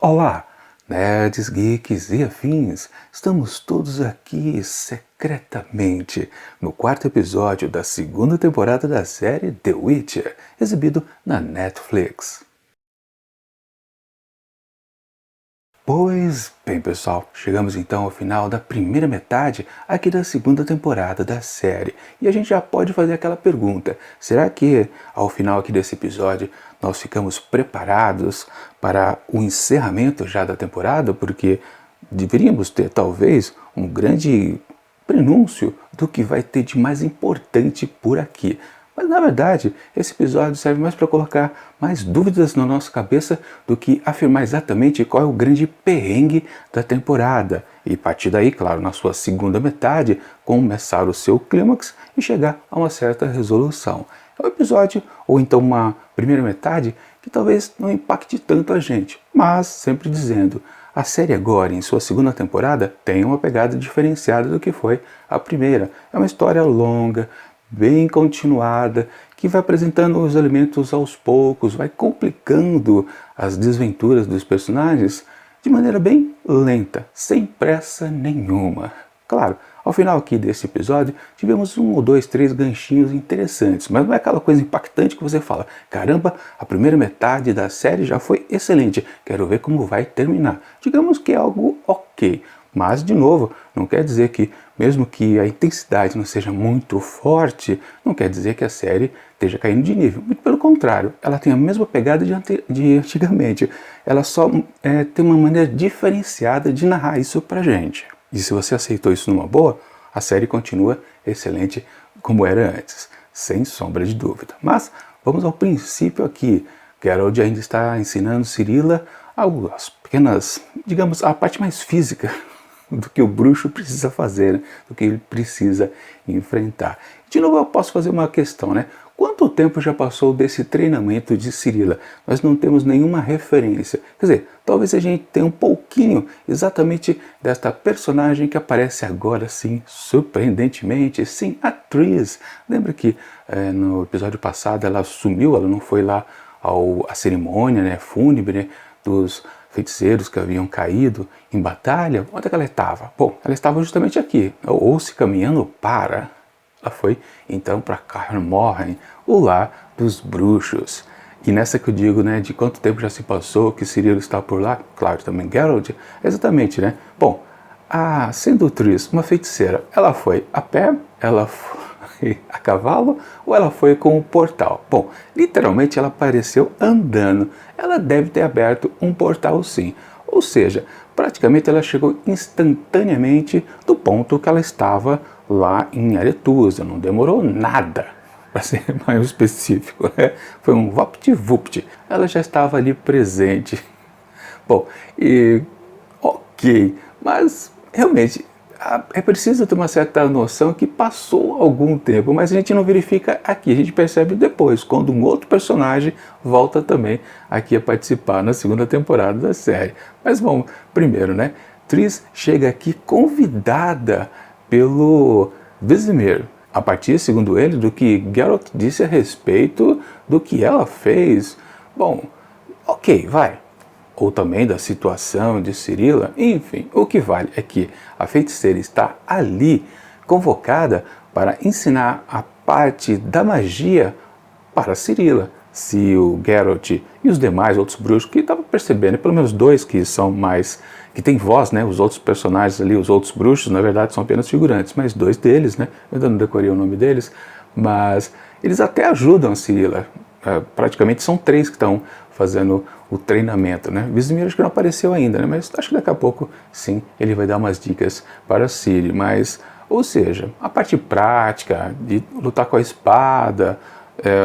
Olá, nerds, geeks e afins! Estamos todos aqui secretamente no quarto episódio da segunda temporada da série The Witcher, exibido na Netflix. Pois bem, pessoal, chegamos então ao final da primeira metade aqui da segunda temporada da série. E a gente já pode fazer aquela pergunta: será que ao final aqui desse episódio nós ficamos preparados para o encerramento já da temporada? Porque deveríamos ter talvez um grande prenúncio do que vai ter de mais importante por aqui. Mas na verdade, esse episódio serve mais para colocar mais dúvidas na nossa cabeça do que afirmar exatamente qual é o grande perrengue da temporada. E a partir daí, claro, na sua segunda metade, começar o seu clímax e chegar a uma certa resolução. É um episódio, ou então uma primeira metade, que talvez não impacte tanto a gente. Mas, sempre dizendo, a série agora, em sua segunda temporada, tem uma pegada diferenciada do que foi a primeira. É uma história longa, bem continuada, que vai apresentando os elementos aos poucos, vai complicando as desventuras dos personagens de maneira bem lenta, sem pressa nenhuma. Claro, ao final aqui desse episódio, tivemos um ou dois, três ganchinhos interessantes, mas não é aquela coisa impactante que você fala: caramba, a primeira metade da série já foi excelente, quero ver como vai terminar. Digamos que é algo ok. Mas, de novo, não quer dizer que, mesmo que a intensidade não seja muito forte, não quer dizer que a série esteja caindo de nível. Muito pelo contrário, ela tem a mesma pegada de antigamente. Ela só tem uma maneira diferenciada de narrar isso pra gente. E se você aceitou isso numa boa, a série continua excelente como era antes, sem sombra de dúvida. Mas vamos ao princípio aqui. Geralt ainda está ensinando Cirilla as pequenas, digamos, a parte mais física do que o bruxo precisa fazer, né? Do que ele precisa enfrentar. De novo, eu posso fazer uma questão, né? Quanto tempo já passou desse treinamento de Cirilla? Nós não temos nenhuma referência. Quer dizer, talvez a gente tenha um pouquinho exatamente desta personagem que aparece agora, sim, surpreendentemente, sim, a Triss. Lembra que no episódio passado ela sumiu, ela não foi lá à cerimônia, né, fúnebre, né, dos feiticeiros que haviam caído em batalha? Onde é que ela estava? Bom, ela estava justamente aqui, ou se caminhando para. Ela foi então para Kaer Morhen, o lar dos bruxos. E nessa que eu digo, né, de quanto tempo já se passou que Cirilo está por lá, claro, também Geralt, exatamente, né? Bom, sendo Triss uma feiticeira, ela foi a pé, ela foi a cavalo ou ela foi com o portal? Bom, literalmente ela apareceu andando. Ela deve ter aberto um portal, sim. Ou seja, praticamente ela chegou instantaneamente do ponto que ela estava lá em Aretusa. Não demorou nada, para ser mais específico, né? Foi um vapt-vupt. Ela já estava ali presente. Bom, ok, mas realmente é preciso ter uma certa noção que passou algum tempo, mas a gente não verifica aqui, a gente percebe depois, quando um outro personagem volta também aqui a participar na segunda temporada da série. Mas bom, primeiro, né, Triss chega aqui convidada pelo Vizimir, a partir, segundo ele, do que Geralt disse a respeito do que ela fez. Bom, ok, vai. Ou também da situação de Cirilla, enfim, o que vale é que a feiticeira está ali, convocada para ensinar a parte da magia para Cirilla. Se o Geralt e os demais outros bruxos, que estavam percebendo, pelo menos dois que são mais, que tem voz, né, os outros personagens ali, os outros bruxos, na verdade são apenas figurantes, mas dois deles, né, eu ainda não decorei o nome deles, mas eles até ajudam a Cirilla. Praticamente são três que estão fazendo o treinamento, né? Vizimir acho que não apareceu ainda, né? Mas acho que daqui a pouco, sim, ele vai dar umas dicas para Ciri. Mas, ou seja, a parte prática de lutar com a espada,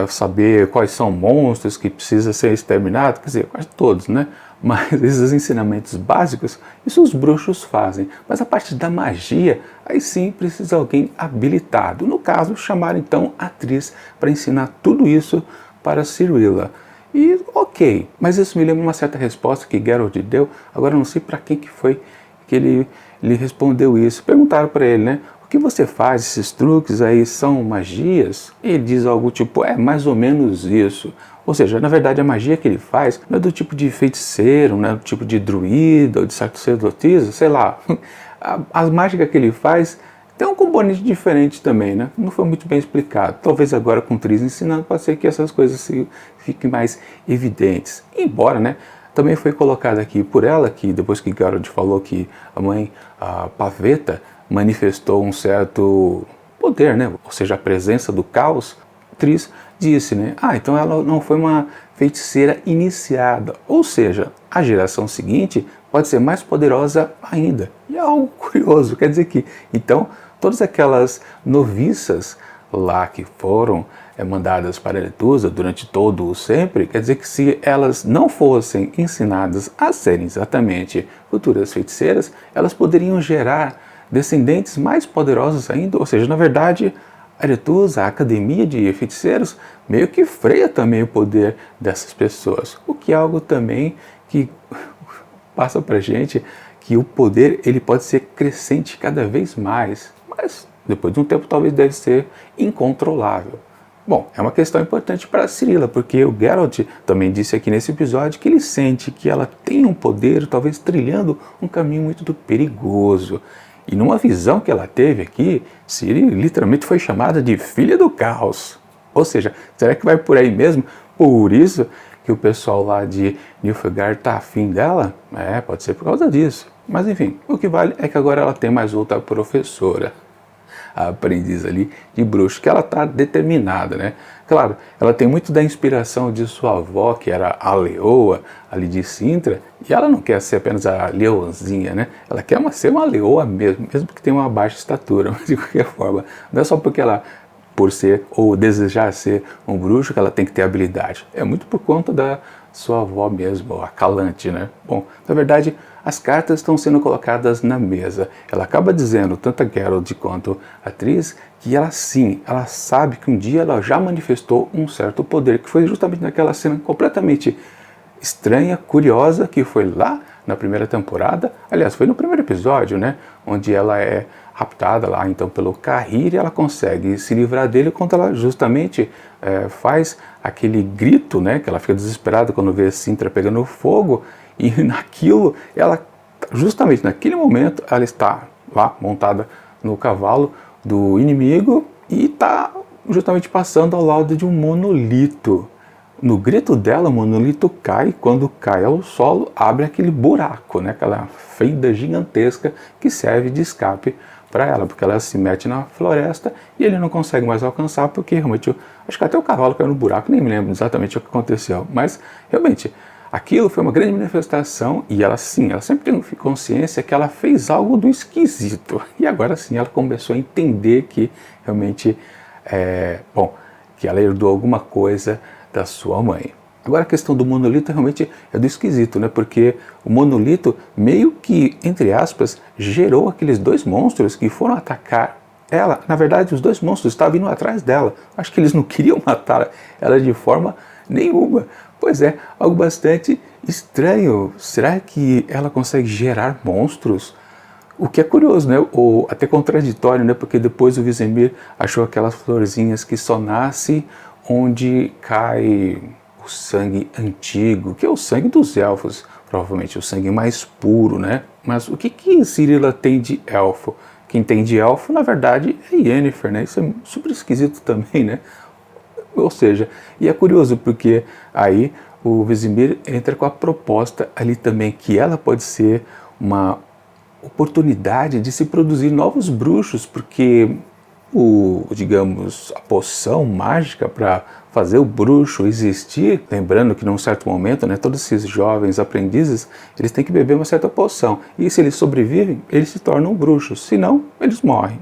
saber quais são monstros que precisam ser exterminados, quer dizer, quase todos, né? Mas esses ensinamentos básicos, isso os bruxos fazem. Mas a parte da magia, aí sim precisa alguém habilitado. No caso, chamar então a atriz para ensinar tudo isso para Cirilla. E ok, mas isso me lembra uma certa resposta que Geralt deu. Agora eu não sei para quem que foi que ele respondeu isso. Perguntaram para ele, né? O que você faz? Esses truques aí são magias? E ele diz algo tipo, mais ou menos isso. Ou seja, na verdade a magia que ele faz não é do tipo de feiticeiro, não é do tipo de druida ou de sacerdotisa, sei lá. A mágica que ele faz tem um componente diferente também, né? Não foi muito bem explicado. Talvez agora com o Triss ensinando pode ser que essas coisas fiquem mais evidentes. Embora, né? Também foi colocado aqui por ela que depois que Geralt falou que a mãe, a Pavetta, manifestou um certo poder, né? Ou seja, a presença do caos, Triss disse, né? Então ela não foi uma feiticeira iniciada. Ou seja, a geração seguinte pode ser mais poderosa ainda. E é algo curioso, quer dizer que, então, todas aquelas noviças lá que foram mandadas para Aretusa durante todo o sempre, quer dizer que se elas não fossem ensinadas a serem exatamente futuras feiticeiras, elas poderiam gerar descendentes mais poderosos ainda, ou seja, na verdade, Aretusa, a academia de feiticeiros, meio que freia também o poder dessas pessoas, o que é algo também que passa pra gente que o poder ele pode ser crescente cada vez mais, mas depois de um tempo talvez deve ser incontrolável. Bom, é uma questão importante para Cirila, porque o Geralt também disse aqui nesse episódio que ele sente que ela tem um poder, talvez trilhando um caminho muito perigoso. E numa visão que ela teve aqui, Ciri literalmente foi chamada de filha do caos. Ou seja, será que vai por aí mesmo? Por isso que o pessoal lá de Nilfgaard tá afim dela? Pode ser por causa disso. Mas enfim, o que vale é que agora ela tem mais outra professora, a aprendiz ali de bruxo, que ela tá determinada, né? Claro, ela tem muito da inspiração de sua avó, que era a leoa ali de Cintra, e ela não quer ser apenas a leãozinha, né? Ela quer ser uma leoa mesmo que tenha uma baixa estatura, mas de qualquer forma, não é só porque ela, por ser ou desejar ser um bruxo, que ela tem que ter habilidade. É muito por conta da sua avó mesmo, a Calante, né? Bom, na verdade, as cartas estão sendo colocadas na mesa. Ela acaba dizendo, tanto a Geralt quanto a Triss, que ela sim, ela sabe que um dia ela já manifestou um certo poder, que foi justamente naquela cena completamente estranha, curiosa, que foi lá na primeira temporada. Aliás, foi no primeiro episódio, né? Onde ela é raptada lá então pelo Cahir e ela consegue se livrar dele quando ela justamente faz aquele grito, né? Que ela fica desesperada quando vê a Cintra pegando fogo. E naquilo, ela, justamente naquele momento, ela está lá montada no cavalo do inimigo e está justamente passando ao lado de um monolito. No grito dela, o monolito cai, quando cai ao solo, abre aquele buraco, né? Aquela fenda gigantesca que serve de escape para ela, porque ela se mete na floresta e ele não consegue mais alcançar, porque realmente, acho que até o cavalo caiu no buraco, nem me lembro exatamente o que aconteceu, mas realmente, aquilo foi uma grande manifestação e ela sim, ela sempre tem consciência que ela fez algo do esquisito. E agora sim ela começou a entender que realmente, que ela herdou alguma coisa da sua mãe. Agora a questão do monolito realmente é do esquisito, né? Porque o monolito meio que, entre aspas, gerou aqueles dois monstros que foram atacar ela. Na verdade, os dois monstros estavam indo atrás dela. Acho que eles não queriam matar ela de forma nenhuma. Pois é, algo bastante estranho. Será que ela consegue gerar monstros? O que é curioso, né? Ou até contraditório, né? Porque depois o Vizimir achou aquelas florzinhas que só nasce onde cai o sangue antigo, que é o sangue dos elfos, provavelmente o sangue mais puro, né? Mas o que Cirila tem de elfo? Quem tem de elfo, na verdade, é Yennefer, né? Isso é super esquisito também, né? Ou seja, e é curioso porque aí o Vizimir entra com a proposta ali também que ela pode ser uma oportunidade de se produzir novos bruxos, porque digamos, a poção mágica para fazer o bruxo existir, lembrando que num certo momento, né, todos esses jovens aprendizes, eles têm que beber uma certa poção, e se eles sobrevivem, eles se tornam bruxos, se não, eles morrem.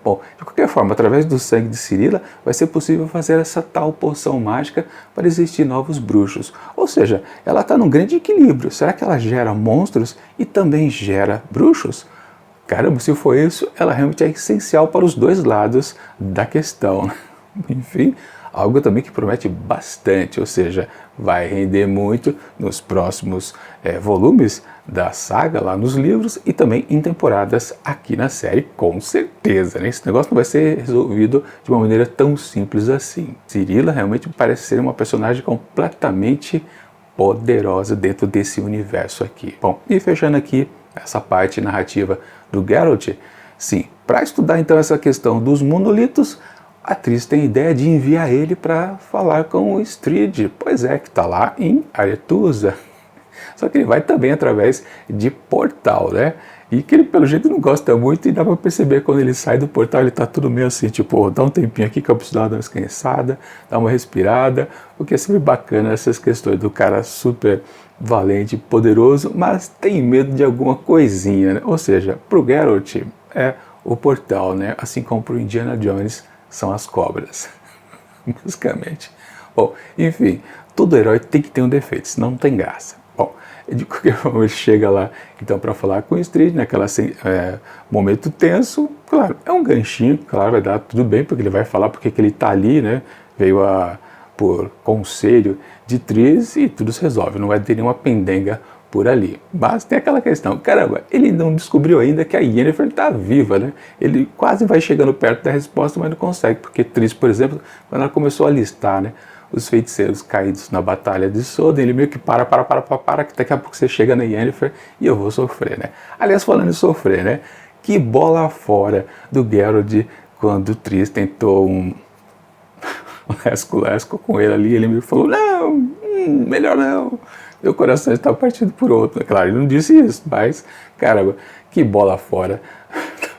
Bom, de qualquer forma, através do sangue de Cirila, vai ser possível fazer essa tal poção mágica para existir novos bruxos. Ou seja, ela está num grande equilíbrio. Será que ela gera monstros e também gera bruxos? Caramba, se for isso, ela realmente é essencial para os dois lados da questão. Enfim, algo também que promete bastante, ou seja, vai render muito nos próximos volumes da saga lá nos livros e também em temporadas aqui na série, com certeza, né? Esse negócio não vai ser resolvido de uma maneira tão simples assim. Cirilla realmente parece ser uma personagem completamente poderosa dentro desse universo aqui. Bom, e fechando aqui essa parte narrativa do Geralt, sim, para estudar então essa questão dos monolitos, a atriz tem a ideia de enviar ele para falar com o Stride, pois é, que está lá em Aretusa. Só que ele vai também através de portal, né? E que ele pelo jeito não gosta muito e dá para perceber quando ele sai do portal, ele tá tudo meio assim, tipo, dá um tempinho aqui que eu preciso dar uma descansada, dar uma respirada, o que é sempre bacana essas questões do cara super valente, poderoso, mas tem medo de alguma coisinha, né? Ou seja, pro Geralt é o portal, né? Assim como pro Indiana Jones são as cobras, basicamente. Bom, enfim, todo herói tem que ter um defeito, senão não tem graça. Bom, de qualquer forma ele chega lá então para falar com o Stride, naquele momento tenso, claro, é um ganchinho, claro, vai dar tudo bem, porque ele vai falar porque que ele está ali, né, veio por conselho de Triss e tudo se resolve, não vai ter nenhuma pendenga por ali. Mas tem aquela questão, caramba, ele não descobriu ainda que a Yennefer está viva, né? Ele quase vai chegando perto da resposta, mas não consegue, porque Triss, por exemplo, quando ela começou a listar, né, os feiticeiros caídos na batalha de Soden, ele meio que para, que daqui a pouco você chega na Yennefer e eu vou sofrer, né? Aliás, falando em sofrer, né? Que bola fora do Geralt quando Triss tentou um lesco com ele ali, ele me falou, não, melhor não, meu coração está partido por outro. Claro, ele não disse isso, mas, caramba, que bola fora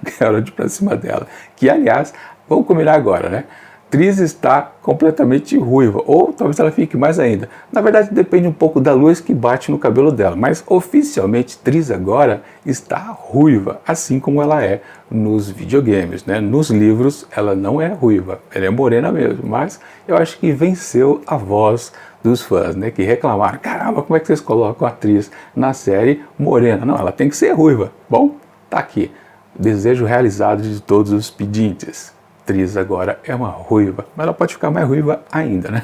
do Geralt pra cima dela. Que, aliás, vamos combinar agora, né? Triss está completamente ruiva, ou talvez ela fique mais ainda. Na verdade, depende um pouco da luz que bate no cabelo dela, mas oficialmente Triss agora está ruiva, assim como ela é nos videogames, né? Nos livros ela não é ruiva, ela é morena mesmo, mas eu acho que venceu a voz dos fãs, né? Que reclamaram, caramba, como é que vocês colocam a atriz na série morena? Não, ela tem que ser ruiva. Bom, tá aqui, desejo realizado de todos os pedintes. Triss agora é uma ruiva, mas ela pode ficar mais ruiva ainda, né?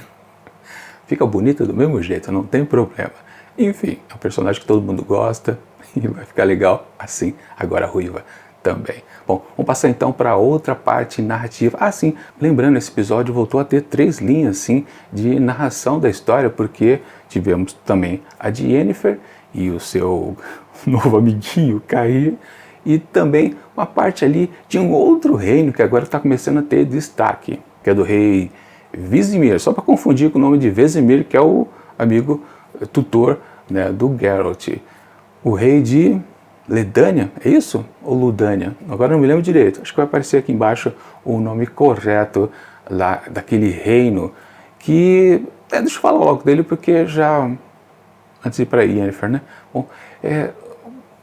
Fica bonita do mesmo jeito, não tem problema. Enfim, é um personagem que todo mundo gosta e vai ficar legal assim, agora ruiva também. Bom, vamos passar então para outra parte narrativa. Ah, sim, lembrando, esse episódio voltou a ter 3 linhas, sim, de narração da história, porque tivemos também a de Yennefer e o seu novo amiguinho, Cahir, e também uma parte ali de um outro reino que agora está começando a ter destaque, que é do rei Vizimir, só para confundir com o nome de Vesemir, que é o amigo tutor, né, do Geralt. O rei de Ledânia, é isso? Ou Ludânia? Agora não me lembro direito, acho que vai aparecer aqui embaixo o nome correto lá daquele reino, que, deixa eu falar logo dele, porque já, antes de ir para Yennefer, né, bom,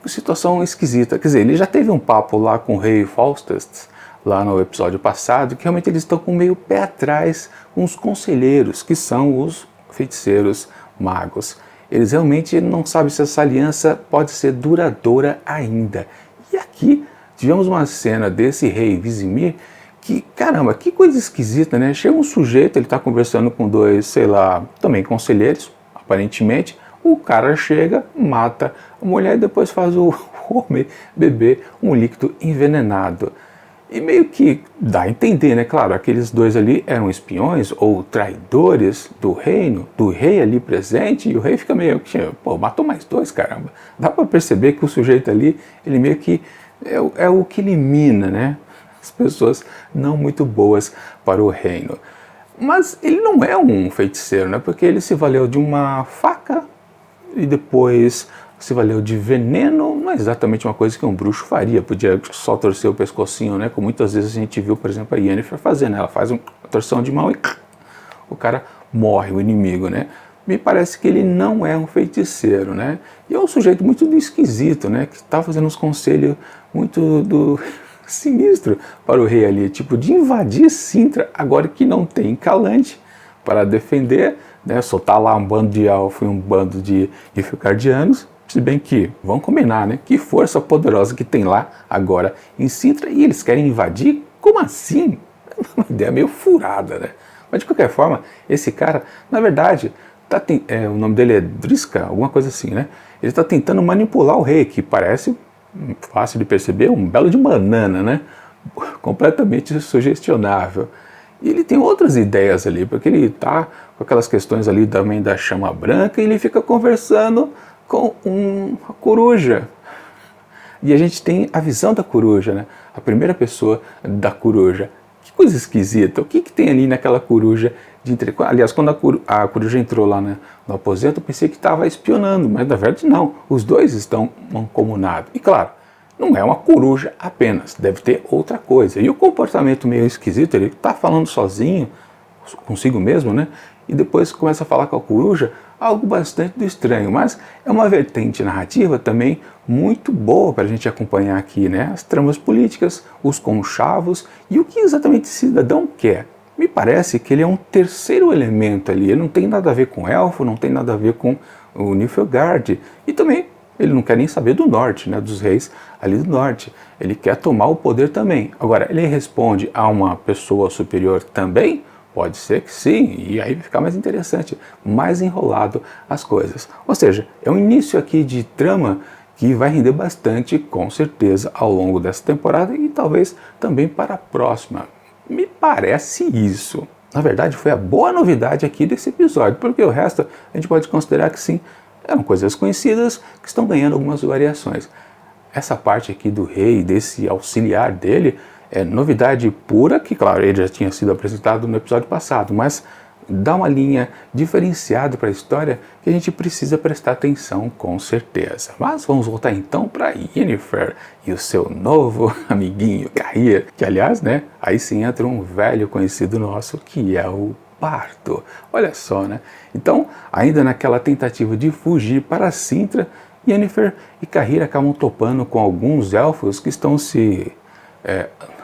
situação esquisita, quer dizer, ele já teve um papo lá com o rei Faustus, lá no episódio passado, que realmente eles estão com meio pé atrás com os conselheiros, que são os feiticeiros magos. Eles realmente não sabem se essa aliança pode ser duradoura ainda. E aqui tivemos uma cena desse rei Vizimir, que, caramba, que coisa esquisita, né? Chega um sujeito, ele está conversando com 2, sei lá, também conselheiros, aparentemente. O cara chega, mata a mulher e depois faz o homem beber um líquido envenenado. E meio que dá a entender, né? Claro, aqueles 2 ali eram espiões ou traidores do reino, do rei ali presente, e o rei fica meio que, pô, matou mais 2, caramba. Dá para perceber que o sujeito ali, ele meio que é o que elimina, né? As pessoas não muito boas para o reino. Mas ele não é um feiticeiro, né? Porque ele se valeu de uma faca e depois se valeu de veneno. Não é exatamente uma coisa que um bruxo faria, podia só torcer o pescocinho, né? Como muitas vezes a gente viu, por exemplo, a Yennefer fazendo, ela faz uma torção de mão e o cara morre, o inimigo, né? Me parece que ele não é um feiticeiro, né? E é um sujeito muito esquisito, né? Que está fazendo uns conselhos muito sinistro para o rei ali, tipo de invadir Cintra, agora que não tem Calante para defender, né? Soltar lá um bando de elfos e um bando de Nilfgaardianos. Se bem que, vamos combinar, né? Que força poderosa que tem lá agora em Cintra e eles querem invadir? Como assim? Uma ideia meio furada, né? Mas de qualquer forma, esse cara, na verdade, o nome dele é Drisca, alguma coisa assim, né? Ele está tentando manipular o rei, que parece fácil de perceber, um belo de banana, né? Completamente sugestionável. E ele tem outras ideias ali, porque ele está com aquelas questões ali também da chama branca e ele fica conversando com uma coruja. E a gente tem a visão da coruja, né? A primeira pessoa da coruja. Que coisa esquisita. O que tem ali naquela coruja de Aliás, quando a coruja entrou lá no aposento, eu pensei que estava espionando, mas na verdade não. Os dois estão mancomunados. E claro, não é uma coruja apenas, deve ter outra coisa. E o comportamento meio esquisito, ele está falando sozinho, consigo mesmo, né? E depois começa a falar com a coruja, algo bastante estranho, mas é uma vertente narrativa também muito boa para a gente acompanhar aqui, né? As tramas políticas, os conchavos e o que exatamente esse cidadão quer. Me parece que ele é um terceiro elemento ali, ele não tem nada a ver com elfo, não tem nada a ver com o Nilfgaard, e também ele não quer nem saber do norte, né, dos reis ali do norte, ele quer tomar o poder também. Agora, ele responde a uma pessoa superior também? Pode ser que sim, e aí vai ficar mais interessante, mais enrolado as coisas. Ou seja, é um início aqui de trama que vai render bastante, com certeza, ao longo dessa temporada e talvez também para a próxima. Me parece isso. Na verdade, foi a boa novidade aqui desse episódio, porque o resto a gente pode considerar que sim, eram coisas conhecidas que estão ganhando algumas variações. Essa parte aqui do rei, desse auxiliar dele, é novidade pura, que claro, ele já tinha sido apresentado no episódio passado, mas dá uma linha diferenciada para a história que a gente precisa prestar atenção com certeza. Mas vamos voltar então para Yennefer e o seu novo amiguinho, Cahir, que aliás, né, aí sim entra um velho conhecido nosso, que é o Parto. Olha só, né? Então, ainda naquela tentativa de fugir para Cintra, Yennefer e Cahir acabam topando com alguns elfos que estão se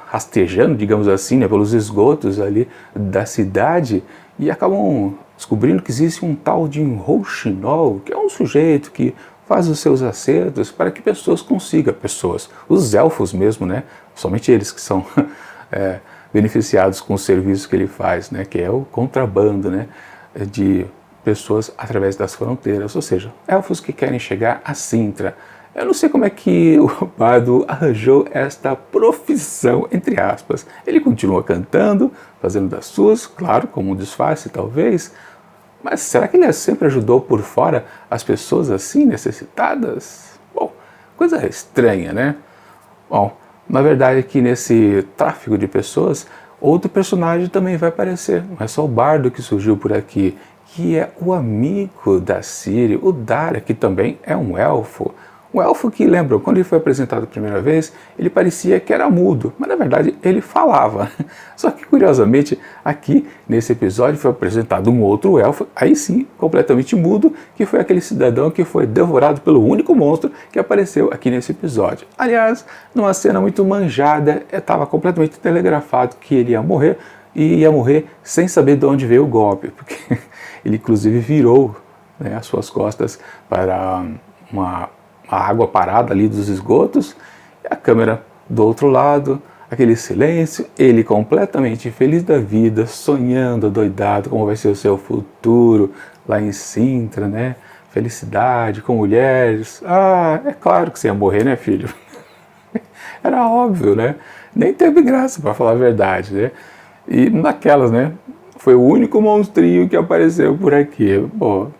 rastejando, digamos assim, né, pelos esgotos ali da cidade e acabam descobrindo que existe um tal de Rouxinol, que é um sujeito que faz os seus acertos para que os elfos mesmo, né, somente eles que são beneficiados com o serviço que ele faz, né, que é o contrabando, né, de pessoas através das fronteiras, ou seja, elfos que querem chegar a Cintra. Eu não sei como é que o Bardo arranjou esta profissão, entre aspas. Ele continua cantando, fazendo das suas, claro, como um disfarce talvez, mas será que ele sempre ajudou por fora as pessoas assim, necessitadas? Bom, coisa estranha, né? Bom, na verdade aqui nesse tráfico de pessoas, outro personagem também vai aparecer. Não é só o Bardo que surgiu por aqui, que é o amigo da Ciri, o Dara, que também é um elfo. Um elfo que, lembram, quando ele foi apresentado a primeira vez, ele parecia que era mudo, mas na verdade ele falava. Só que, curiosamente, aqui nesse episódio foi apresentado um outro elfo, aí sim, completamente mudo, que foi aquele cidadão que foi devorado pelo único monstro que apareceu aqui nesse episódio. Aliás, numa cena muito manjada, estava completamente telegrafado que ele ia morrer, e ia morrer sem saber de onde veio o golpe, porque ele inclusive virou, né, as suas costas para a água parada ali dos esgotos, e a câmera do outro lado, aquele silêncio, ele completamente feliz da vida, sonhando, doidado, como vai ser o seu futuro lá em Cintra, né? Felicidade, com mulheres. Ah, é claro que você ia morrer, né, filho? Era óbvio, né? Nem teve graça, para falar a verdade, né? E naquelas, né? Foi o único monstrinho que apareceu por aqui. Bom,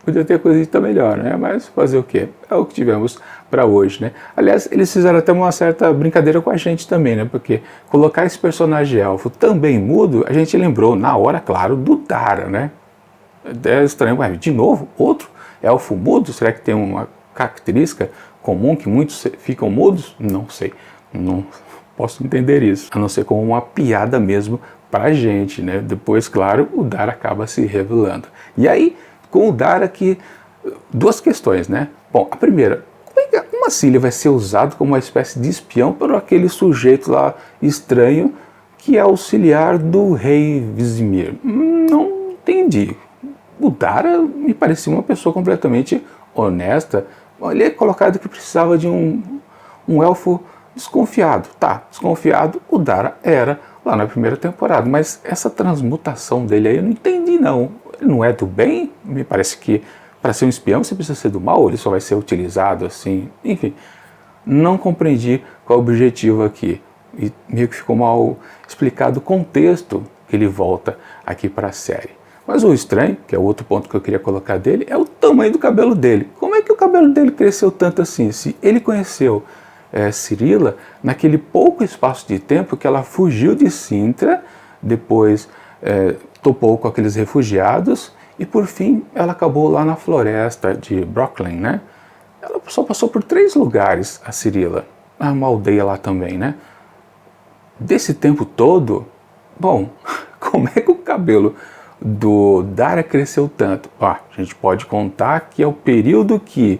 podia ter coisa melhor, né? Mas fazer o quê? É o que tivemos para hoje, né? Aliás, eles fizeram até uma certa brincadeira com a gente também, né? Porque colocar esse personagem elfo também mudo, a gente lembrou na hora, claro, do Dara, né? É estranho, mas de novo, outro elfo mudo? Será que tem uma característica comum que muitos ficam mudos? Não sei, não posso entender isso, a não ser como uma piada mesmo pra gente, né? Depois, claro, o Dara acaba se revelando. E aí, com o Dara aqui, duas questões, né? Bom, a primeira, como assim ele vai ser usado como uma espécie de espião por aquele sujeito lá estranho que é auxiliar do rei Vizimir? Não entendi. O Dara me parecia uma pessoa completamente honesta. Ele é colocado que precisava de um elfo desconfiado. Tá, desconfiado o Dara era lá na primeira temporada, mas essa transmutação dele aí eu não entendi não. Ele não é do bem? Me parece que para ser um espião você precisa ser do mal, ou ele só vai ser utilizado assim, enfim. Não compreendi qual é o objetivo aqui. E meio que ficou mal explicado o contexto que ele volta aqui para a série. Mas o estranho, que é o outro ponto que eu queria colocar dele, é o tamanho do cabelo dele. Como é que o cabelo dele cresceu tanto assim? Se ele conheceu Cirilla naquele pouco espaço de tempo que ela fugiu de Sintra, depois topou com aqueles refugiados e por fim ela acabou lá na floresta de Brooklyn, né? Ela só passou por 3 lugares, a Cirilla, uma aldeia lá também, né? Desse tempo todo, bom, como é que o cabelo do Dara cresceu tanto? A gente pode contar que é o período que,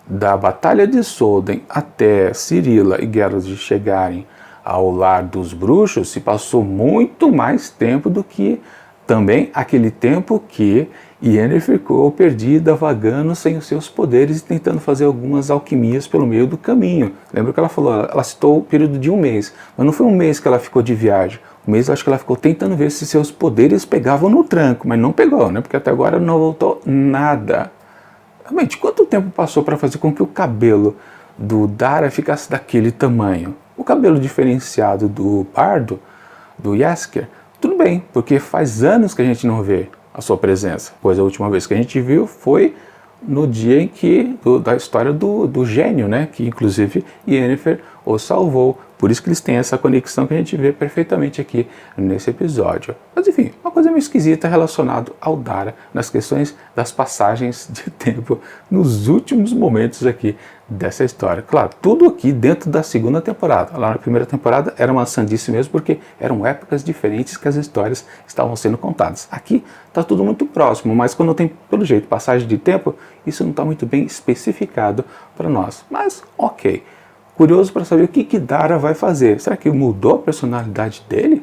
da Batalha de Solden até Cirilla e Geralt chegarem ao lar dos bruxos, se passou muito mais tempo do que também aquele tempo que Yennefer ficou perdida, vagando sem os seus poderes e tentando fazer algumas alquimias pelo meio do caminho. Lembra que ela falou, ela citou o período de 1 mês, mas não foi 1 mês que ela ficou de viagem. 1 mês eu acho que ela ficou tentando ver se seus poderes pegavam no tranco, mas não pegou, né? Porque até agora não voltou nada. Realmente, quanto tempo passou para fazer com que o cabelo do Dara ficasse daquele tamanho? O cabelo diferenciado do Bardo, do Jaskier, tudo bem, porque faz anos que a gente não vê a sua presença, pois a última vez que a gente viu foi no dia em que, da história do gênio, né, que inclusive Yennefer o salvou. Por isso que eles têm essa conexão que a gente vê perfeitamente aqui nesse episódio. Mas enfim, uma coisa meio esquisita relacionada ao Dara nas questões das passagens de tempo nos últimos momentos aqui dessa história. Claro, tudo aqui dentro da segunda temporada. Lá na primeira temporada era uma sandice mesmo, porque eram épocas diferentes que as histórias estavam sendo contadas. Aqui está tudo muito próximo, mas quando tem, pelo jeito, passagem de tempo, isso não está muito bem especificado para nós. Mas ok. Curioso para saber o que Dara vai fazer. Será que mudou a personalidade dele?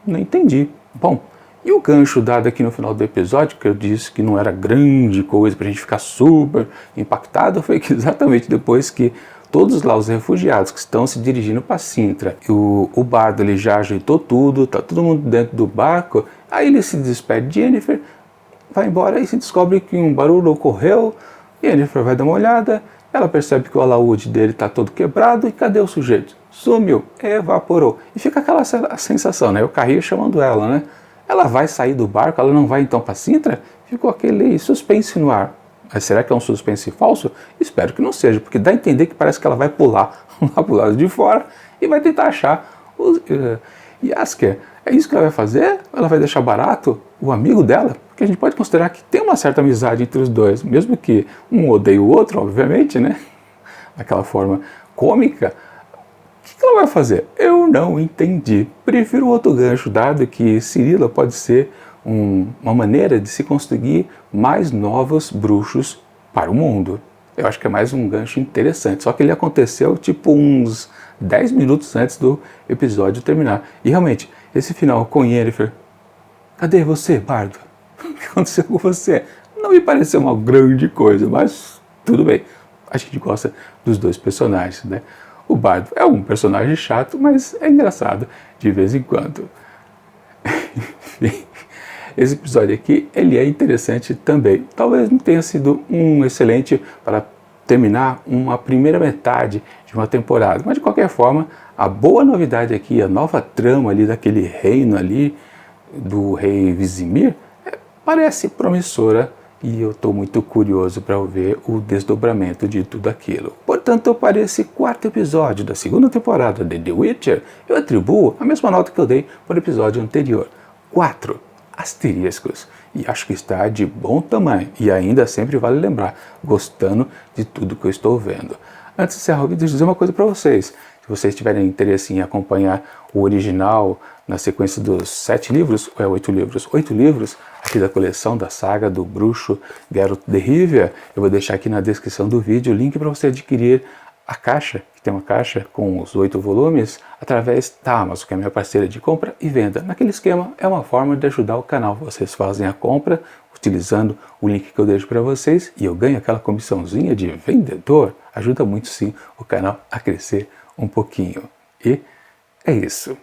Não entendi. Bom, e o gancho dado aqui no final do episódio, que eu disse que não era grande coisa para a gente ficar super impactado, foi que exatamente depois que todos lá os refugiados que estão se dirigindo para Sintra, o Bardo ele já ajeitou tudo, tá todo mundo dentro do barco, aí ele se despede de Yennefer, vai embora e se descobre que um barulho ocorreu, Yennefer vai dar uma olhada, ela percebe que o alaúde dele está todo quebrado e cadê o sujeito? Sumiu, evaporou. E fica aquela sensação, né? O Carrinho chamando ela, né? Ela vai sair do barco, ela não vai então para Sintra? Ficou aquele suspense no ar. Mas será que é um suspense falso? Espero que não seja, porque dá a entender que parece que ela vai pular lá pro lado de fora e vai tentar achar o Jaskier. É isso que ela vai fazer? Ela vai deixar barato o amigo dela? Porque a gente pode considerar que tem uma certa amizade entre os dois, mesmo que um odeie o outro, obviamente, né? Daquela forma cômica. O que ela vai fazer? Eu não entendi. Prefiro outro gancho, dado que Cirilla pode ser uma maneira de se conseguir mais novos bruxos para o mundo. Eu acho que é mais um gancho interessante. Só que ele aconteceu tipo uns 10 minutos antes do episódio terminar. E realmente, esse final com Yennefer, cadê você, Bardo? O que aconteceu com você? Não me pareceu uma grande coisa, mas tudo bem. A gente gosta dos dois personagens, né? O Bardo é um personagem chato, mas é engraçado de vez em quando. Enfim, esse episódio aqui, ele é interessante também. Talvez não tenha sido um excelente para terminar uma primeira metade de uma temporada, mas de qualquer forma, a boa novidade aqui, a nova trama ali daquele reino ali, do rei Vizimir, parece promissora e eu estou muito curioso para ver o desdobramento de tudo aquilo. Portanto, para esse 4º episódio da segunda temporada de The Witcher, eu atribuo a mesma nota que eu dei para o episódio anterior, 4 asteriscos. E acho que está de bom tamanho. E ainda sempre vale lembrar, gostando de tudo que eu estou vendo. Antes de encerrar o vídeo, deixa eu dizer uma coisa para vocês. Se vocês tiverem interesse em acompanhar o original na sequência dos 7 livros, ou 8 livros? 8 livros aqui da coleção da saga do bruxo Geralt de Rivia, eu vou deixar aqui na descrição do vídeo o link para você adquirir a caixa, que tem uma caixa com os 8 volumes, através da Amazon, que é a minha parceira de compra e venda. Naquele esquema, é uma forma de ajudar o canal. Vocês fazem a compra utilizando o link que eu deixo para vocês e eu ganho aquela comissãozinha de vendedor. Ajuda muito sim o canal a crescer um pouquinho. E é isso.